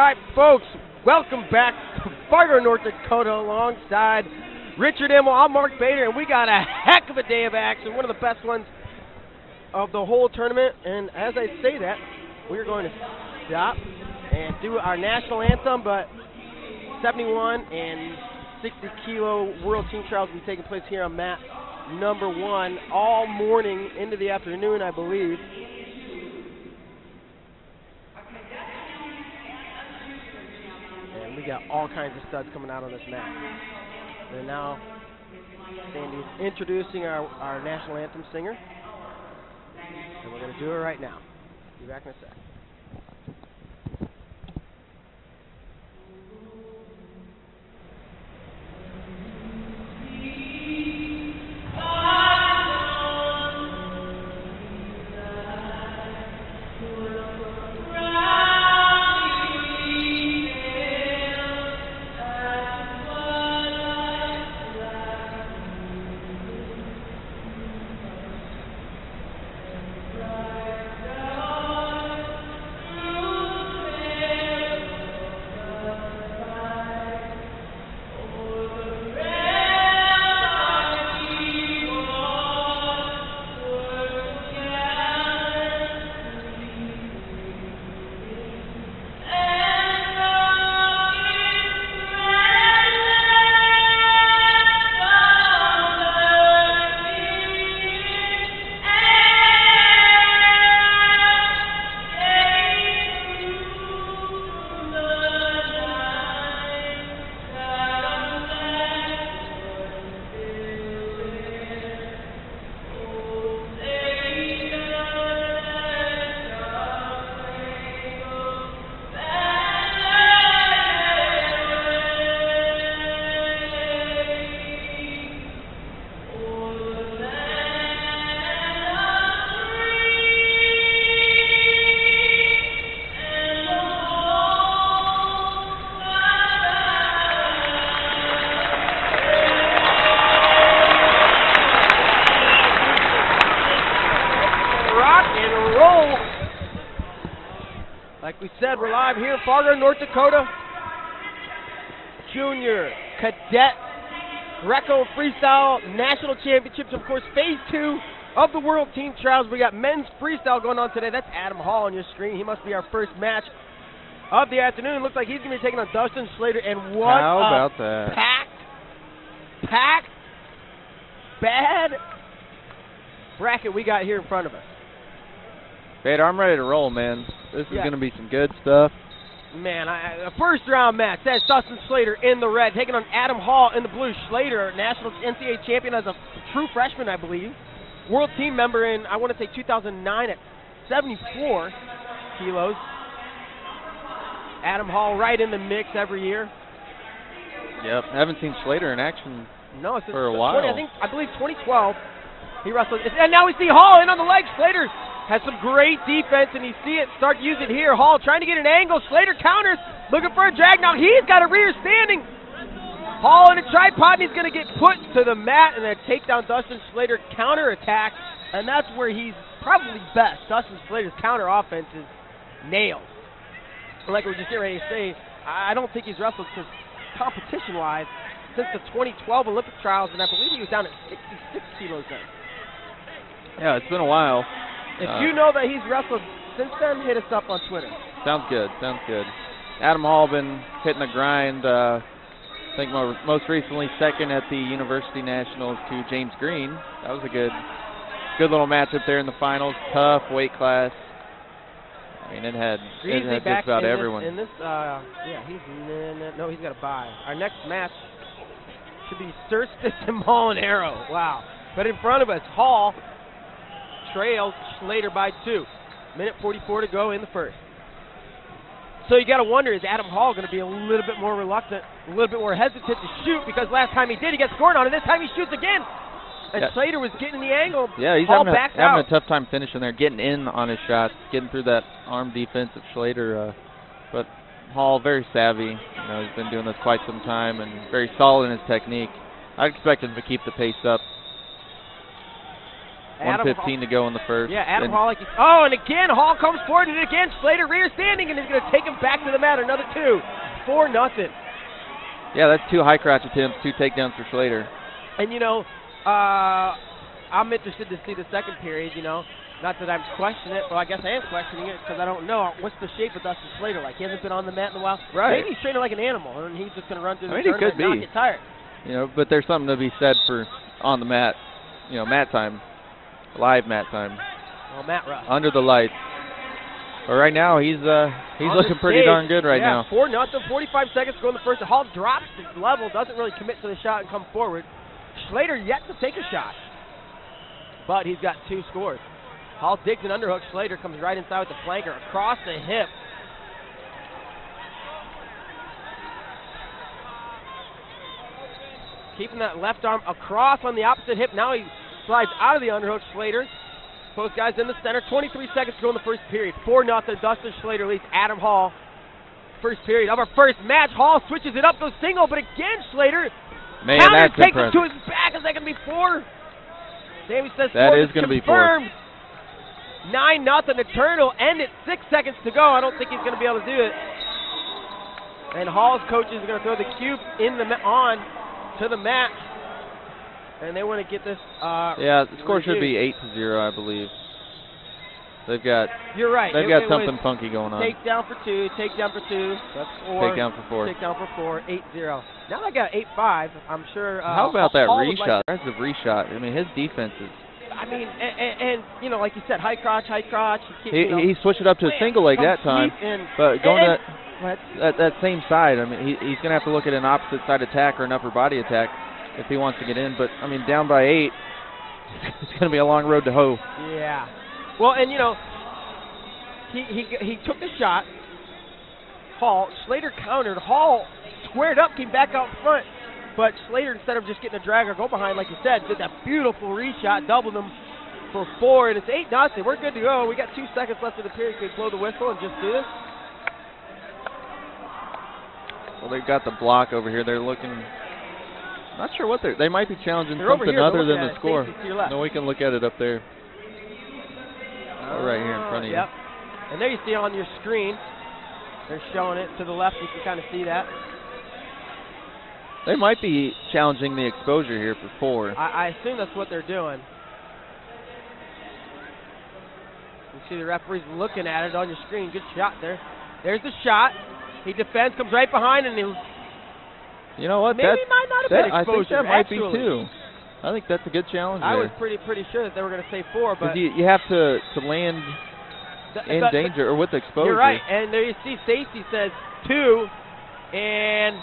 right, folks, welcome back to Fargo, North Dakota, alongside Richard Immel. I'm Mark Bader, and we got a heck of a day of action, one of the best ones of the whole tournament. And as I say that, we're going to stop and do our national anthem, but 71 and 60 kilo World Team Trials will be taking place here on mat number 1 all morning into the afternoon, I believe. And we got all kinds of studs coming out on this mat. And now Sandy's introducing our national anthem singer. And we're going to do it right now. Be back in a sec. Like we said, we're live here in Fargo, North Dakota. Junior, Cadet, Greco Freestyle National Championships. Of course, Phase 2 of the World Team Trials. We got men's freestyle going on today. That's Adam Hall on your screen. He must be our first match of the afternoon. Looks like he's going to be taking on Dustin Schlatter. And what How about that? packed, bad bracket we got here in front of us. Bader, I'm ready to roll, man. This is going to be some good stuff. Man, a first-round match. That's Dustin Schlatter in the red, taking on Adam Hall in the blue. Schlatter, national NCAA champion as a true freshman, I believe. World team member in, I want to say, 2009 at 74 kilos. Adam Hall right in the mix every year. Yep, I haven't seen Schlatter in action for a while. I believe 2012. He wrestled, and now we see Hall in on the leg. Schlatter has some great defense, and you see it start to use it here. Hall trying to get an angle. Schlatter counters, looking for a drag. Now he's got a rear standing. Hall in a tripod, and he's going to get put to the mat, and then take down Dustin Schlatter counter attack, and that's where he's probably best. Dustin Schlatter's counter offense is nailed. Like we were just getting ready to say, I don't think he's wrestled since competition-wise since the 2012 Olympic trials, and I believe he was down at 66 kilos then. Yeah, it's been a while. If you know that he's wrestled since then, hit us up on Twitter. Sounds good. Sounds good. Adam Hall been hitting the grind. I think most recently second at the University Nationals to James Green. That was a good little matchup there in the finals. Tough weight class. I mean, it had just about everyone. He's got a bye. Our next match should be Surstis and Molinaro. Wow. But in front of us, Hall trails Schlatter by 2. Minute 44 to go in the first. So you got to wonder, is Adam Hall going to be a little bit more reluctant, a little bit more hesitant to shoot, because last time he did, he got scored on, and this time he shoots again. And Schlatter was getting the angle. Yeah, he's having a tough time finishing there, getting in on his shots, getting through that arm defense of Schlatter. But Hall, very savvy. He's been doing this quite some time and very solid in his technique. I expect him to keep the pace up. 1:15 to go in the first. Yeah, Adam Hall. Oh, and again, Hall comes forward, and again, Schlatter rear standing, and he's going to take him back to the mat. Another 2. 4-0. Yeah, that's 2 high crotch attempts, 2 takedowns for Schlatter. And, you know, I'm interested to see the second period, you know. Not that I'm questioning it, but I guess I am questioning it because I don't know. What's the shape of Dustin Schlatter like? He hasn't been on the mat in a while. Right. Maybe he's training like an animal, and he's just going to run through the he could tournament and not get tired. You know, but there's something to be said for on the mat, you know, mat time, live mat time. Well, mat rush. Under the lights. But right now, he's looking pretty darn good right now. 4-0, 45 seconds to go in the first. Hall drops the level, doesn't really commit to the shot and come forward. Schlatter yet to take a shot, but he's got 2 scores. Hall digs an underhook. Schlatter comes right inside with the flanker across the hip. Keeping that left arm across on the opposite hip. Now he slides out of the underhook. Schlatter. Both guys in the center. 23 seconds to go in the first period. 4-0. Dustin Schlatter leads Adam Hall. First period of our first match. Hall switches it up, goes single, but again Schlatter counters, takes it to his back. Is that going to be 4? Sammy says that 4 is going to be 4. 9-0 Eternal. End it. 6 seconds to go. I don't think he's going to be able to do it. And Hall's coaches are going to throw the cube in the on to the mat, and they want to get this. Yeah, the score should be 8-0, I believe. They've got. You're right. They've got something funky going on. Takedown for 2. Takedown for 2. That's 4. Takedown for 4. Takedown for 4. 8-0. Now I got 8-5. I'm sure. How about that Hall reshot? That's a reshot. I mean, his defense is. I mean, and you know, like you said, high crotch. He switched it up to a single leg that time, but going to that same side, I mean, he's going to have to look at an opposite side attack or an upper body attack if he wants to get in. But I mean, down by 8, it's going to be a long road to hoe. Yeah. Well, and you know, he took the shot. Hall. Schlatter countered. Hall squared up, came back out front. But Schlatter, instead of just getting a drag or go behind, like you said, did that beautiful reshot, doubled them for 4, and it's 8-0. We're good to go. We got 2 seconds left in the period. Could blow the whistle and just do this. Well, they've got the block over here. They're looking. Not sure what they might be challenging something here, other than the score. No, we can look at it up there. Right here in front of you. Yep. And there you see on your screen, they're showing it to the left. You can kind of see that. They might be challenging the exposure here for 4. I assume that's what they're doing. You see the referee's looking at it on your screen. Good shot there. There's the shot. He defends, comes right behind, and he'll. You know what? Maybe might not have been exposure. I think that might be 2. I think that's a good challenge. I was pretty sure that they were going to say 4, but you have to land in danger or with exposure. You're right, and there you see Stacy says 2, and.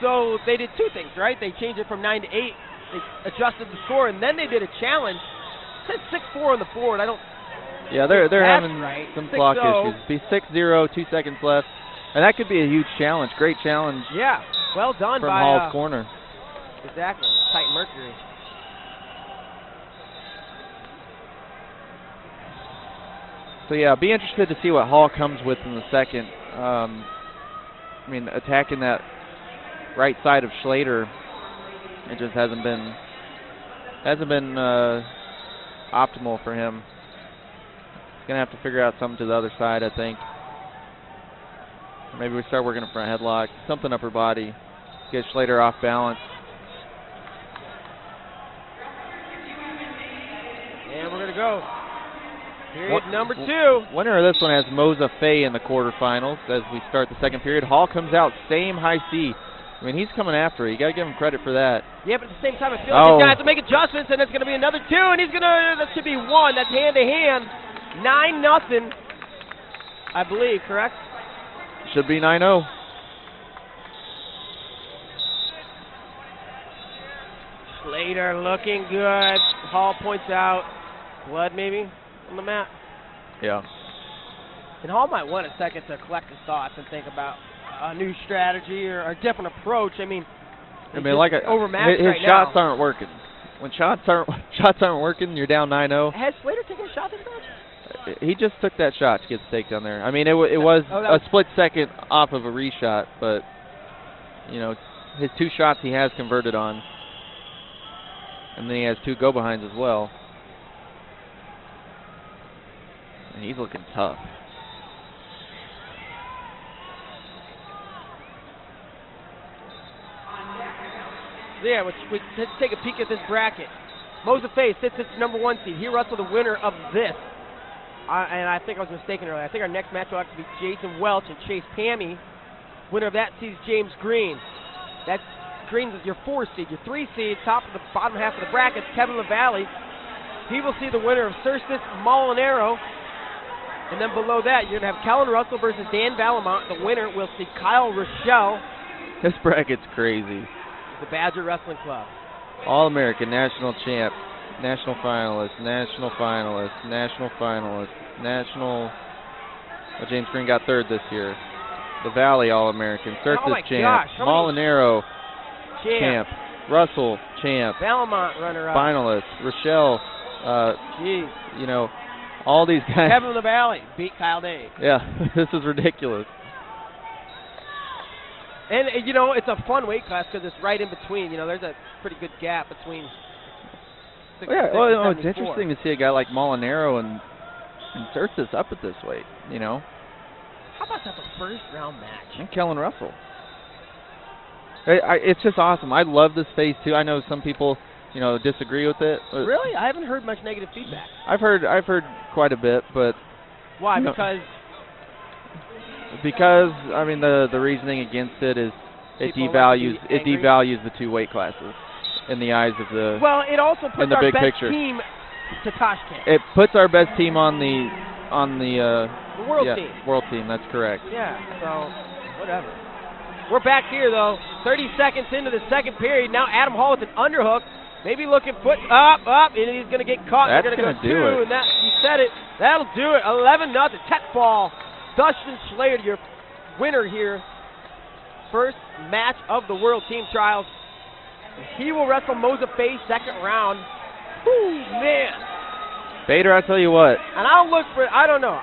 So they did 2 things, right? They changed it from 9 to 8. They adjusted the score, and then they did a challenge. It says 6-4 on the board. I don't. Yeah, they're having right. some clock issues. Be 6-0, 2 seconds left, and that could be a huge challenge. Great challenge. Yeah, well done from by Hall's corner. Exactly, tight Mercury. So yeah, be interested to see what Hall comes with in the second. I mean, attacking that right side of Schlatter, it just hasn't been optimal for him. He's gonna have to figure out something to the other side, I think. Maybe we start working a front headlock, something upper body, get Schlatter off balance. And we're gonna go. Period number 2. Winner of this one has Moza Fay in the quarterfinals as we start the second period. Hall comes out, same high C. I mean, he's coming after it. You got to give him credit for that. Yeah, but at the same time, I feel like he's going to have to make adjustments, and it's going to be another 2, and he's going to, that should be 1. That's hand-to-hand. 9-0, I believe, correct? Should be 9-0. Schlatter looking good. Hall points out blood maybe on the mat. Yeah. And Hall might want a second to collect his thoughts and think about a new strategy or a different approach. I mean, like overmatched his right shots now. aren't working. When shots aren't working, you're down 9-0. Has Schlatter taken a shot this match? He just took that shot to get the takedown there. I mean, it was a split second off of a reshot, but you know, his 2 shots he has converted on. And then he has 2 go-behinds as well. And he's looking tough. Yeah, let's take a peek at this bracket. Mozafe sits at number 1 seed. He wrestled the winner of this. And I think I was mistaken earlier. I think our next match will have to be Jason Welch and Chase Pammy. Winner of that seed is James Green. That's Green is your 4 seed. Your 3 seed, top of the bottom half of the bracket, Kevin LaValle. He will see the winner of Cerstis Molinaro. And then below that, you're going to have Kellen Russell versus Dan Valamont. The winner will see Kyle Rochelle. This bracket's crazy. The Badger Wrestling Club. All-American, national champ, national finalist, national finalist, national finalist, national... Well, James Green got 3rd this year. The Valley All-American, Cerstis champ, Molinaro champ, Russell champ, Valamont runner-up, finalist, Rochelle, you know, all these guys. Kevin LaValle beat Kyle Day. Yeah, this is ridiculous. And, you know, it's a fun weight class because it's right in between. You know, there's a pretty good gap between 6 and 6 and it's interesting to see a guy like Molinaro and Cerstis up at this weight, you know. How about that, the first round match? And Kellen Russell. It's just awesome. I love this phase 2. I know some people, you know, disagree with it. Really? I haven't heard much negative feedback. I've heard quite a bit, but... Why? You know, because I mean the reasoning against it is it devalues the 2 weight classes in the eyes of the it also puts in the our big best picture. team to Tashkent. It puts our best team on the world team. World team, that's correct. Yeah, so whatever. We're back here though, 30 seconds into the second period. Now Adam Hall with an underhook, maybe looking foot up, and he's going to get caught. That's They're going to go 2, do it. and that you said it. That'll do it. 11-0. Tech fall. Dustin Schlatter, your winner here. First match of the World Team Trials. He will wrestle Mozafe 2nd round. Whoo, man. Bader, I tell you what. And I'll look for, I don't know.